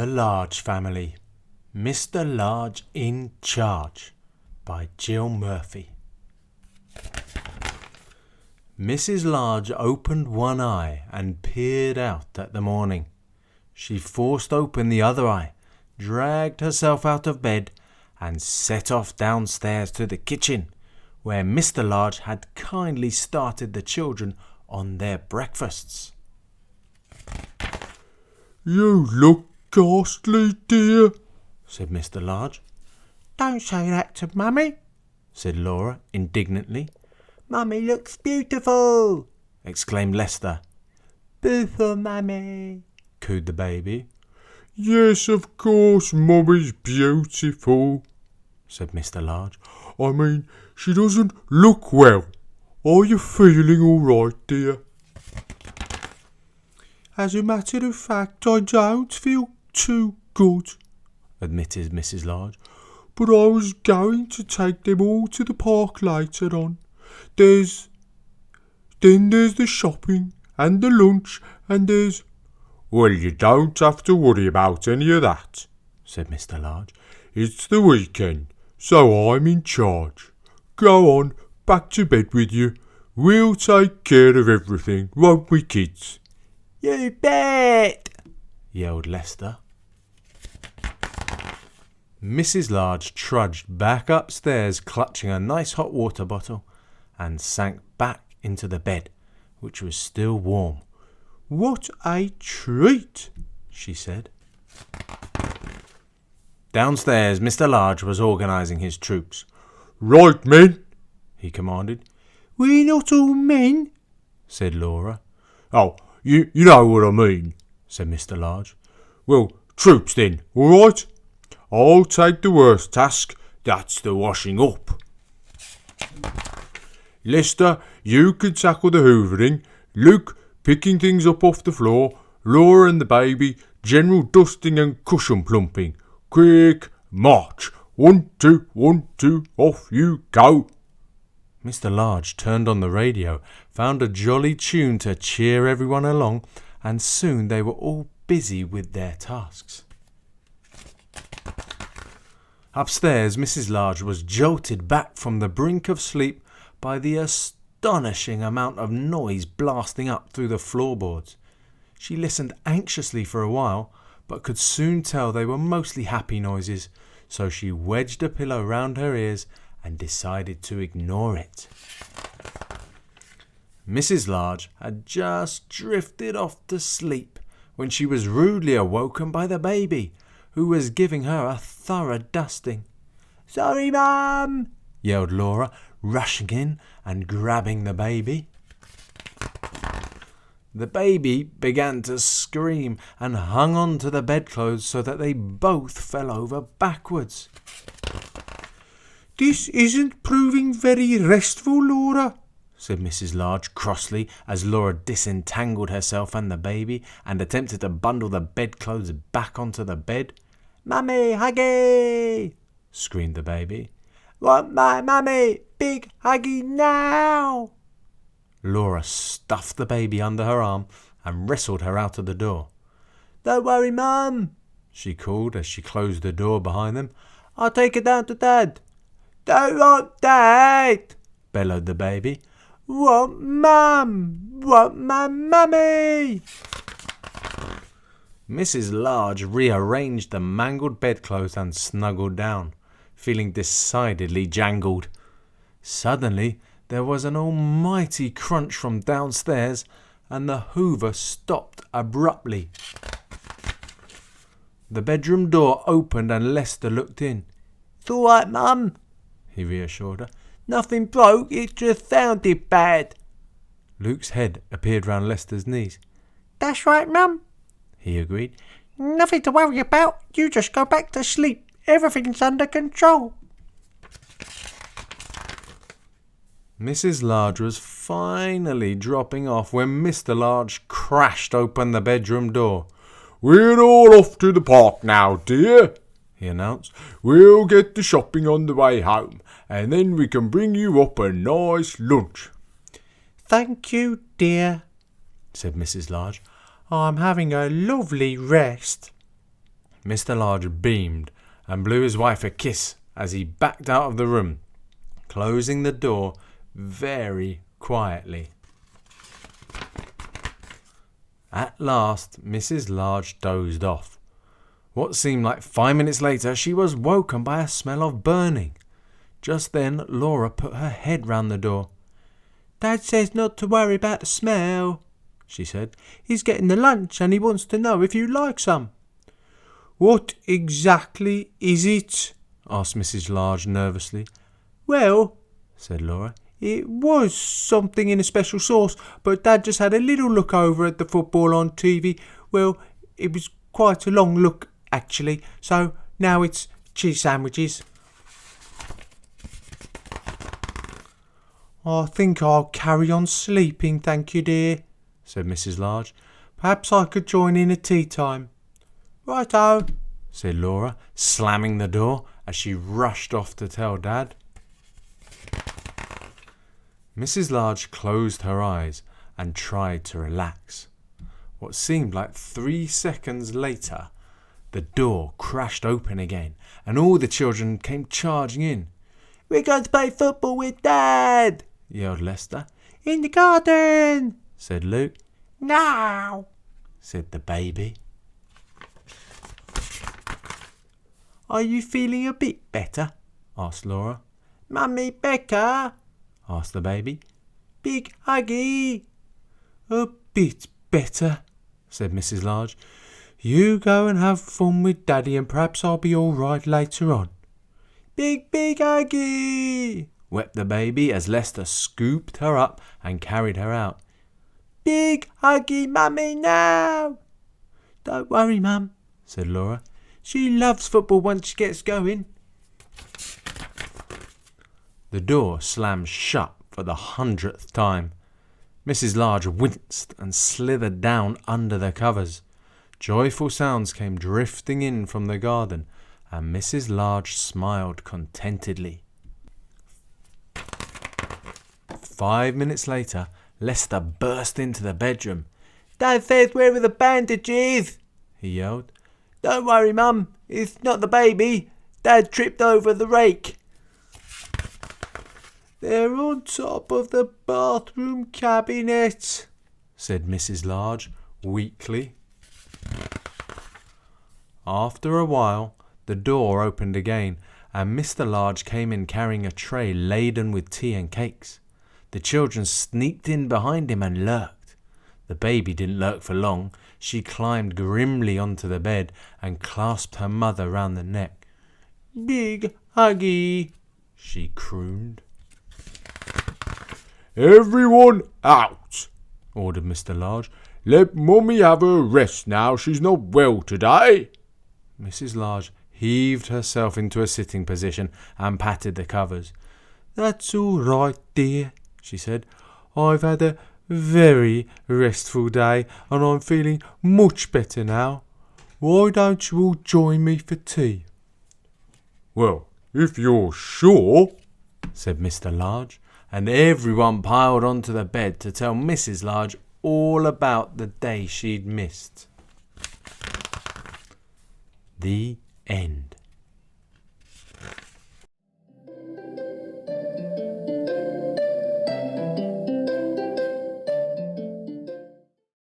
The Large Family, Mr. Large in Charge, by Jill Murphy. Mrs. Large opened one eye and peered out at the morning. She forced open the other eye, dragged herself out of bed, and set off downstairs to the kitchen, where Mr. Large had kindly started the children on their breakfasts. "You look ghastly, dear," said Mr. Large. "Don't say that to Mummy," said Laura indignantly. "Mummy looks beautiful," exclaimed Lester. "Boo for Mummy," cooed the baby. "Yes, of course, Mummy's beautiful," said Mr. Large. "I mean, she doesn't look well. Are you feeling all right, dear?" "As a matter of fact, I don't feel too good," admitted Mrs. Large. "But I was going to take them all to the park later on. There's the shopping and the lunch and there's—" "Well, you don't have to worry about any of that," said Mr. Large. "It's the weekend, so I'm in charge. Go on, back to bed with you. We'll take care of everything, won't we, kids?" "You bet!" yelled Lester. Mrs. Large trudged back upstairs clutching a nice hot water bottle and sank back into the bed, which was still warm. "What a treat," she said. Downstairs, Mr. Large was organising his troops. "Right, men," he commanded. "We're not all men," said Laura. "Oh, you know what I mean," said Mr. Large. "Well, troops then, all right? I'll take the worst task, that's the washing up. Lester, you can tackle the hoovering, Luke picking things up off the floor, Laura and the baby general dusting and cushion plumping. Quick, march! 1, 2, 1, 2, off you go!" Mr. Large turned on the radio, found a jolly tune to cheer everyone along, and soon they were all busy with their tasks. Upstairs, Mrs. Large was jolted back from the brink of sleep by the astonishing amount of noise blasting up through the floorboards. She listened anxiously for a while, but could soon tell they were mostly happy noises, so she wedged a pillow round her ears and decided to ignore it. Mrs. Large had just drifted off to sleep when she was rudely awoken by the baby, who was giving her a thorough dusting. "Sorry, Mum," yelled Laura, rushing in and grabbing the baby. The baby began to scream and hung on to the bedclothes so that they both fell over backwards. "This isn't proving very restful, Laura," said Mrs. Large crossly as Laura disentangled herself and the baby and attempted to bundle the bedclothes back onto the bed. "Mummy, huggy!" screamed the baby. "Want my mummy, big huggy now!" Laura stuffed the baby under her arm and wrestled her out of the door. "Don't worry, Mum," she called as she closed the door behind them. "I'll take her down to Dad." "Don't want Dad," bellowed the baby. "Want Mum, want my mummy." Mrs. Large rearranged the mangled bedclothes and snuggled down, feeling decidedly jangled. Suddenly, there was an almighty crunch from downstairs, and the hoover stopped abruptly. The bedroom door opened and Lester looked in. "It's all right, Mum," he reassured her. "Nothing broke, it just sounded bad." Luke's head appeared round Lester's knees. "That's right, Mum," he agreed. "Nothing to worry about. You just go back to sleep. Everything's under control." Mrs. Large was finally dropping off when Mr. Large crashed open the bedroom door. "We're all off to the park now, dear," he announced. "We'll get the shopping on the way home, and then we can bring you up a nice lunch." "Thank you, dear," said Mrs. Large. "I'm having a lovely rest." Mr. Large beamed and blew his wife a kiss as he backed out of the room, closing the door very quietly. At last, Mrs. Large dozed off. What seemed like 5 minutes later, she was woken by a smell of burning. Just then, Laura put her head round the door. "Dad says not to worry about the smell," she said. "He's getting the lunch and he wants to know if you like some." "What exactly is it?" asked Mrs. Large nervously. "Well," said Laura, "it was something in a special sauce, but Dad just had a little look over at the football on TV. Well, it was quite a long look, actually. So now it's cheese sandwiches." "I think I'll carry on sleeping, thank you, dear," said Mrs. Large. "Perhaps I could join in at tea time." "Righto," said Laura, slamming the door as she rushed off to tell Dad. Mrs. Large closed her eyes and tried to relax. What seemed like 3 seconds later, the door crashed open again and all the children came charging in. "We're going to play football with Dad," yelled Lester. "In the garden," said Luke. "Now," said the baby. "Are you feeling a bit better?" asked Laura. "Mummy Becca?" asked the baby. "Big Huggy?" "A bit better," said Mrs. Large. "You go and have fun with Daddy and perhaps I'll be all right later on." "Big Huggy!" wept the baby as Lester scooped her up and carried her out. "Big Huggy Mummy now!" "Don't worry, Mum," said Laura. "She loves football once she gets going." The door slammed shut for the 100th time. Mrs. Large winced and slithered down under the covers. Joyful sounds came drifting in from the garden, and Mrs. Large smiled contentedly. 5 minutes later, Lester burst into the bedroom. "Dad says where are the bandages?" he yelled. "Don't worry, Mum. It's not the baby. Dad tripped over the rake." "They're on top of the bathroom cabinet," said Mrs. Large weakly. After a while, the door opened again, and Mr. Large came in carrying a tray laden with tea and cakes. The children sneaked in behind him and lurked. The baby didn't lurk for long. She climbed grimly onto the bed and clasped her mother round the neck. "Big Huggy," she crooned. "Everyone out," ordered Mr. Large. "Let Mummy have a rest now. She's not well today." Mrs. Large heaved herself into a sitting position and patted the covers. "That's all right, dear," she said. "I've had a very restful day and I'm feeling much better now. Why don't you all join me for tea?" "Well, if you're sure," said Mr. Large, and everyone piled onto the bed to tell Mrs. Large all about the day she'd missed. The end.